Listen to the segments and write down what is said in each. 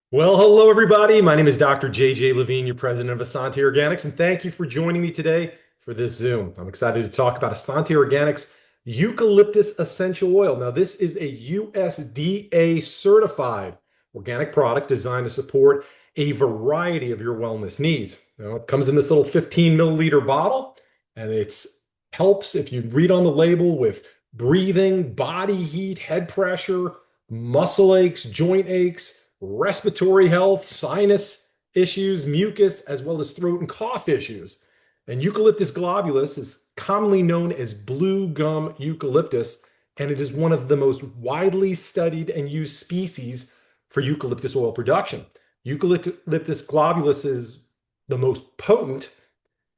Well, hello everybody. My name is Dr. JJ Levine, your president of Essanté Organics, and thank you for joining me today for this Zoom. I'm excited to talk about Essanté Organics Eucalyptus Essential Oil. Now, this is a USDA certified organic product designed to support a variety of your wellness needs. Now, it comes in this little 15 milliliter bottle, and it's helps if you read on the label with breathing, body heat, head pressure, muscle aches, joint aches, respiratory health, sinus issues, mucus, as well as throat and cough issues. And Eucalyptus globulus is commonly known as blue gum eucalyptus, and it is one of the most widely studied and used species for eucalyptus oil production. Eucalyptus globulus is the most potent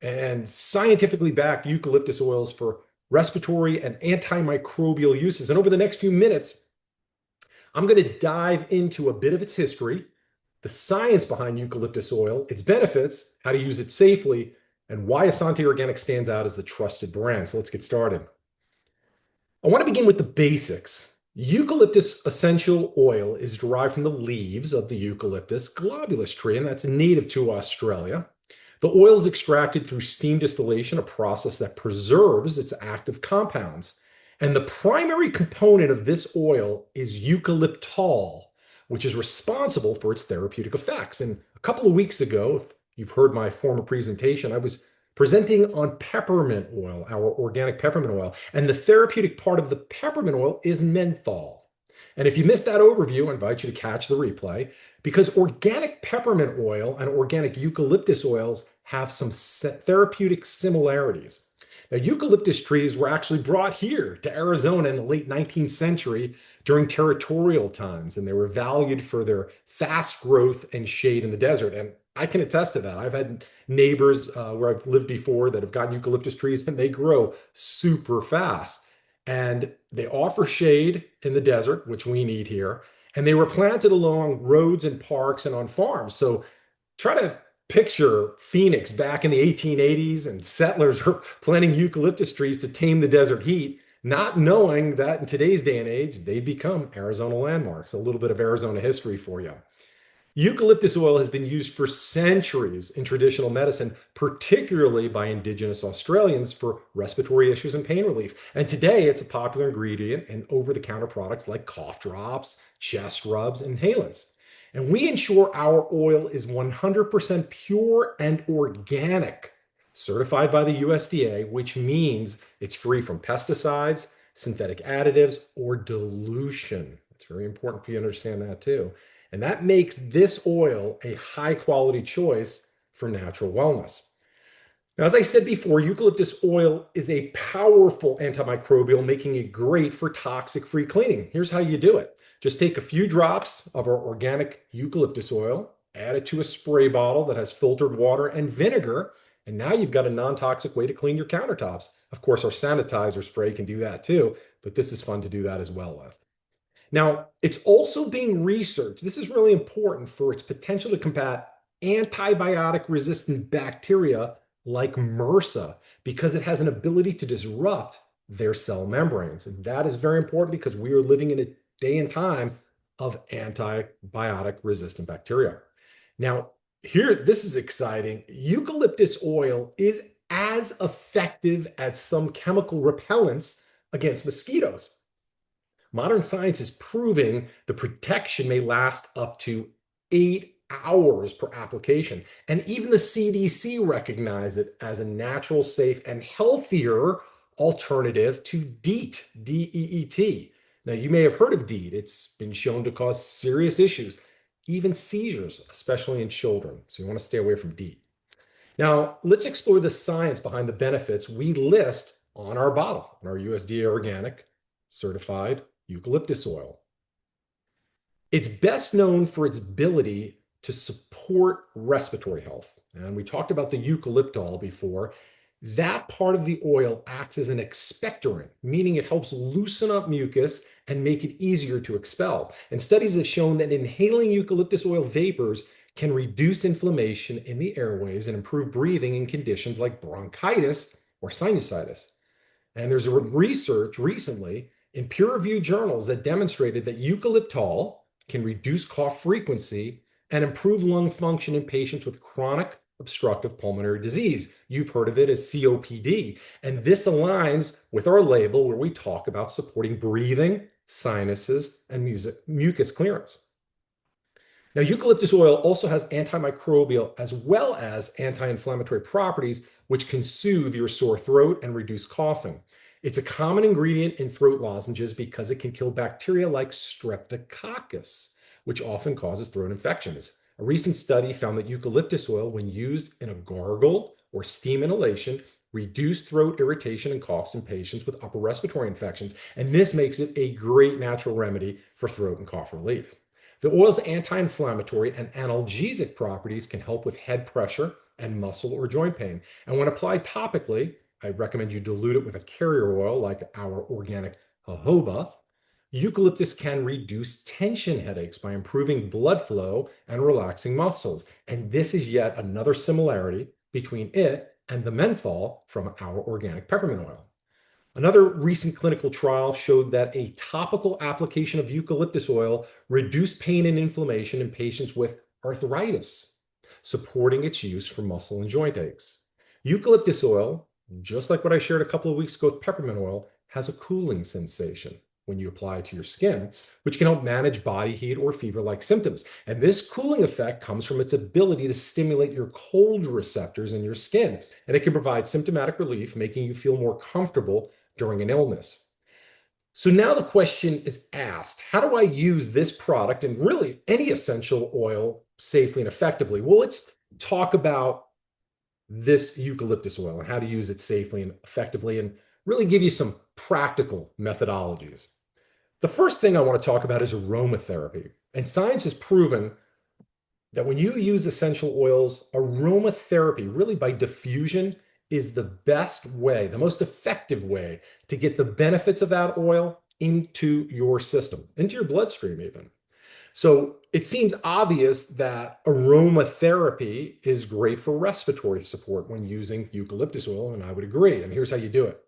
and scientifically backed eucalyptus oils for respiratory and antimicrobial uses. And over the next few minutes, I'm going to dive into a bit of its history, the science behind eucalyptus oil, its benefits, how to use it safely, and why Essanté Organics stands out as the trusted brand. So let's get started. I want to begin with the basics. Eucalyptus essential oil is derived from the leaves of the Eucalyptus globulus tree, and that's native to Australia. The oil is extracted through steam distillation, a process that preserves its active compounds. And the primary component of this oil is eucalyptol, which is responsible for its therapeutic effects. And a couple of weeks ago, if you've heard my former presentation, I was presenting on peppermint oil, our organic peppermint oil. And the therapeutic part of the peppermint oil is menthol. And if you missed that overview, I invite you to catch the replay because organic peppermint oil and organic eucalyptus oils have some therapeutic similarities. Now, eucalyptus trees were actually brought here to Arizona in the late 19th century during territorial times, and they were valued for their fast growth and shade in the desert. And I can attest to that. I've had neighbors where I've lived before that have gotten eucalyptus trees, and they grow super fast. And they offer shade in the desert, which we need here. And they were planted along roads and parks and on farms. So try to picture Phoenix back in the 1880s, and settlers were planting eucalyptus trees to tame the desert heat, not knowing that in today's day and age, they become Arizona landmarks. A little bit of Arizona history for you. Eucalyptus oil has been used for centuries in traditional medicine, particularly by Indigenous Australians for respiratory issues and pain relief. And today it's a popular ingredient in over-the-counter products like cough drops, chest rubs, and inhalants. And we ensure our oil is 100% pure and organic, certified by the USDA, which means it's free from pesticides, synthetic additives, or dilution. It's very important for you to understand that too. And that makes this oil a high quality choice for natural wellness. Now, as I said before, eucalyptus oil is a powerful antimicrobial, making it great for toxic-free cleaning. Here's how you do it. Just take a few drops of our organic eucalyptus oil, add it to a spray bottle that has filtered water and vinegar, and now you've got a non-toxic way to clean your countertops. Of course, our sanitizer spray can do that too, but this is fun to do that as well with. Now, it's also being researched. This is really important for its potential to combat antibiotic-resistant bacteria like MRSA because it has an ability to disrupt their cell membranes. And that is very important because we are living in a day and time of antibiotic-resistant bacteria. Now, here, this is exciting. Eucalyptus oil is as effective as some chemical repellents against mosquitoes. Modern science is proving the protection may last up to 8 hours per application. And even the CDC recognized it as a natural, safe, and healthier alternative to DEET, D-E-E-T. Now, you may have heard of DEET. It's been shown to cause serious issues, even seizures, especially in children. So you want to stay away from DEET. Now, let's explore the science behind the benefits we list on our bottle, on our USDA organic certified eucalyptus oil. It's best known for its ability to support respiratory health. And we talked about the eucalyptol before. That part of the oil acts as an expectorant, meaning it helps loosen up mucus and make it easier to expel. And studies have shown that inhaling eucalyptus oil vapors can reduce inflammation in the airways and improve breathing in conditions like bronchitis or sinusitis. And there's research recently in peer-reviewed journals that demonstrated that eucalyptol can reduce cough frequency and improve lung function in patients with chronic obstructive pulmonary disease. You've heard of it as COPD. And this aligns with our label where we talk about supporting breathing, sinuses, and mucus clearance. Now, eucalyptus oil also has antimicrobial as well as anti-inflammatory properties, which can soothe your sore throat and reduce coughing. It's a common ingredient in throat lozenges because it can kill bacteria like streptococcus, which often causes throat infections. A recent study found that eucalyptus oil, when used in a gargle or steam inhalation, reduced throat irritation and coughs in patients with upper respiratory infections. And this makes it a great natural remedy for throat and cough relief. The oil's anti-inflammatory and analgesic properties can help with head pressure and muscle or joint pain. And when applied topically, I recommend you dilute it with a carrier oil like our organic jojoba. Eucalyptus can reduce tension headaches by improving blood flow and relaxing muscles. And this is yet another similarity between it and the menthol from our organic peppermint oil. Another recent clinical trial showed that a topical application of eucalyptus oil reduced pain and inflammation in patients with arthritis, supporting its use for muscle and joint aches. Eucalyptus oil, just like what I shared a couple of weeks ago with peppermint oil, has a cooling sensation when you apply it to your skin, which can help manage body heat or fever-like symptoms. And this cooling effect comes from its ability to stimulate your cold receptors in your skin, and it can provide symptomatic relief, making you feel more comfortable during an illness. So now the question is asked, how do I use this product and really any essential oil safely and effectively? Well, let's talk about this eucalyptus oil and how to use it safely and effectively and really give you some practical methodologies. The first thing I want to talk about is aromatherapy. And science has proven that when you use essential oils, aromatherapy, really by diffusion, is the best way, the most effective way to get the benefits of that oil into your system, into your bloodstream even. So it seems obvious that aromatherapy is great for respiratory support when using eucalyptus oil, and I would agree. And here's how you do it.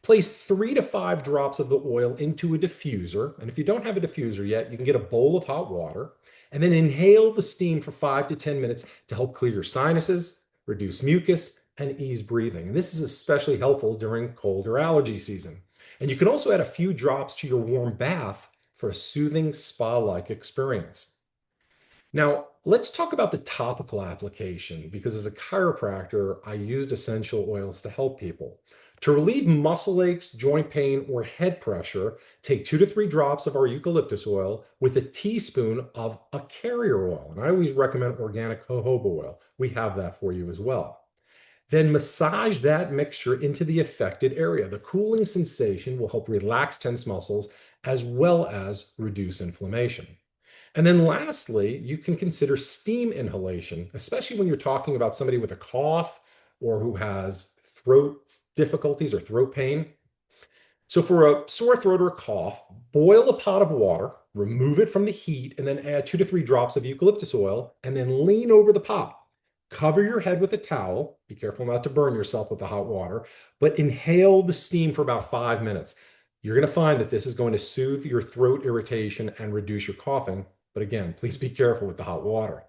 Place 3 to 5 drops of the oil into a diffuser. And if you don't have a diffuser yet, you can get a bowl of hot water and then inhale the steam for 5 to 10 minutes to help clear your sinuses, reduce mucus, and ease breathing. And this is especially helpful during cold or allergy season. And you can also add a few drops to your warm bath for a soothing spa-like experience. Now, let's talk about the topical application because as a chiropractor, I used essential oils to help people. To relieve muscle aches, joint pain, or head pressure, take 2 to 3 drops of our eucalyptus oil with a teaspoon of a carrier oil. And I always recommend organic jojoba oil. We have that for you as well. Then massage that mixture into the affected area. The cooling sensation will help relax tense muscles as well as reduce inflammation. And then lastly, you can consider steam inhalation, especially when you're talking about somebody with a cough or who has throat difficulties or throat pain. So for a sore throat or a cough, boil a pot of water, remove it from the heat, and then add 2 to 3 drops of eucalyptus oil, and then lean over the pot. Cover your head with a towel. Be careful not to burn yourself with the hot water, but inhale the steam for about 5 minutes. You're going to find that this is going to soothe your throat irritation and reduce your coughing. But again, please be careful with the hot water.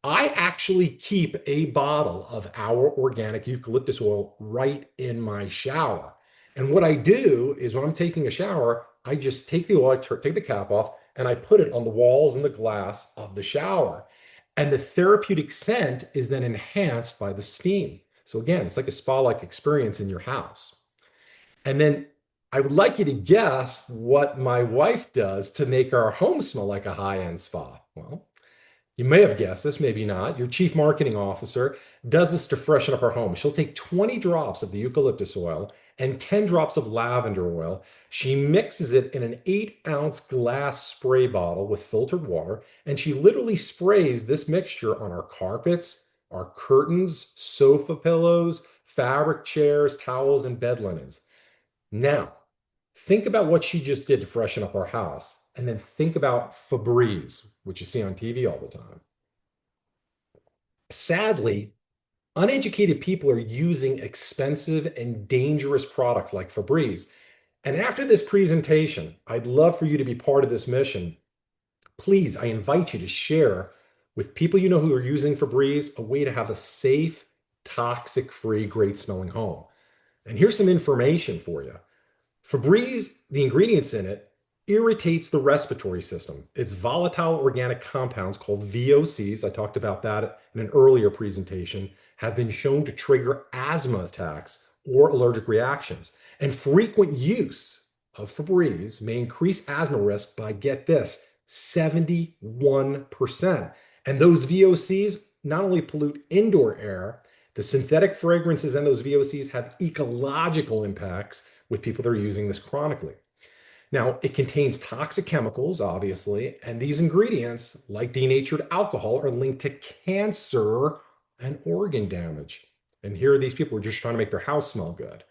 I actually keep a bottle of our organic eucalyptus oil right in my shower. And what I do is when I'm taking a shower, I just take the oil, take the cap off, and I put it on the walls and the glass of the shower. And the therapeutic scent is then enhanced by the steam. So again, it's like a spa-like experience in your house. And then I would like you to guess what my wife does to make our home smell like a high-end spa. Well, you may have guessed this, maybe not. Your chief marketing officer does this to freshen up our home. She'll take 20 drops of the eucalyptus oil and 10 drops of lavender oil. She mixes it in an 8-ounce glass spray bottle with filtered water, and she literally sprays this mixture on our carpets, our curtains, sofa pillows, fabric chairs, towels, and bed linens. Now, think about what she just did to freshen up our house, and then think about Febreze, which you see on TV all the time. Sadly, uneducated people are using expensive and dangerous products like Febreze. And after this presentation, I'd love for you to be part of this mission. Please, I invite you to share with people you know who are using Febreze, a way to have a safe, toxic-free, great-smelling home. And here's some information for you. Febreze, the ingredients in it, irritates the respiratory system. It's volatile organic compounds called VOCs, I talked about that in an earlier presentation, have been shown to trigger asthma attacks or allergic reactions. And frequent use of Febreze may increase asthma risk by, get this, 71%. And those VOCs not only pollute indoor air, the synthetic fragrances and those VOCs have ecological impacts with people that are using this chronically. Now, it contains toxic chemicals, obviously, and these ingredients, like denatured alcohol, are linked to cancer and organ damage. And here are these people who are just trying to make their house smell good.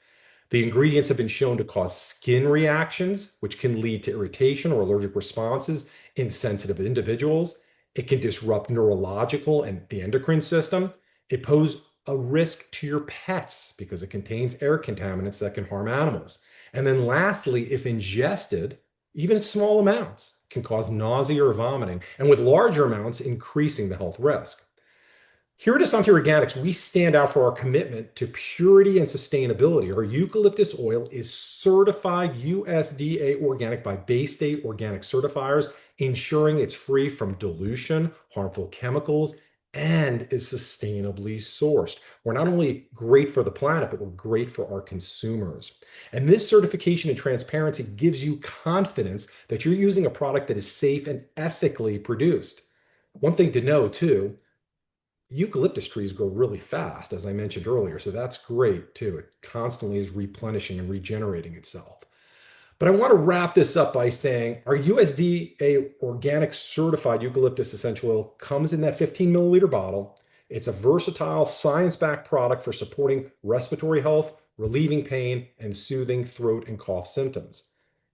The ingredients have been shown to cause skin reactions, which can lead to irritation or allergic responses in sensitive individuals. It can disrupt neurological and the endocrine system. It poses a risk to your pets because it contains air contaminants that can harm animals. And then lastly, if ingested, even small amounts can cause nausea or vomiting, and with larger amounts, increasing the health risk. Here at Essanté Organics, we stand out for our commitment to purity and sustainability. Our eucalyptus oil is certified USDA organic by Bay State organic certifiers, ensuring it's free from dilution, harmful chemicals, and is sustainably sourced. We're not only great for the planet, but we're great for our consumers. And this certification and transparency gives you confidence that you're using a product that is safe and ethically produced. One thing to know too, eucalyptus trees grow really fast, as I mentioned earlier, so that's great too. It constantly is replenishing and regenerating itself. But I want to wrap this up by saying our USDA organic certified eucalyptus essential oil comes in that 15 milliliter bottle. It's a versatile, science-backed product for supporting respiratory health, relieving pain, and soothing throat and cough symptoms.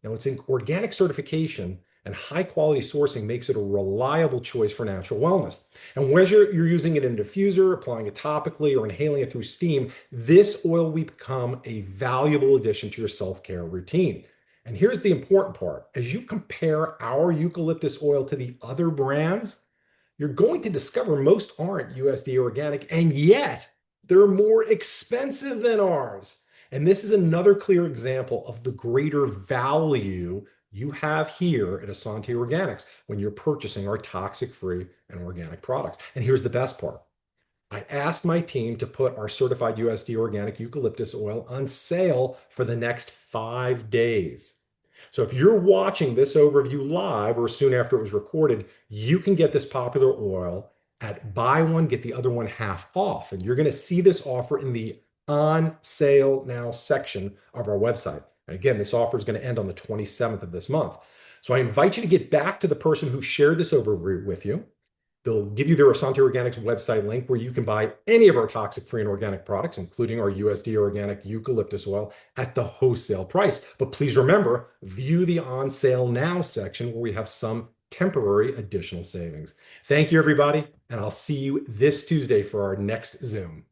Now, its organic certification and high-quality sourcing makes it a reliable choice for natural wellness. And whether you're using it in a diffuser, applying it topically, or inhaling it through steam, this oil will become a valuable addition to your self-care routine. And here's the important part. As you compare our eucalyptus oil to the other brands, you're going to discover most aren't USDA organic, and yet they're more expensive than ours. And this is another clear example of the greater value you have here at Essanté Organics when you're purchasing our toxic-free and organic products. And here's the best part. I asked my team to put our certified USDA organic eucalyptus oil on sale for the next 5 days. So if you're watching this overview live or soon after it was recorded, you can get this popular oil at buy one, get the other one half off. And you're going to see this offer in the on sale now section of our website. And again, this offer is going to end on the 27th of this month. So I invite you to get back to the person who shared this overview with you. They'll give you their Essanté Organics website link where you can buy any of our toxic-free and organic products, including our USDA organic eucalyptus oil, at the wholesale price. But please remember, view the on sale now section where we have some temporary additional savings. Thank you, everybody, and I'll see you this Tuesday for our next Zoom.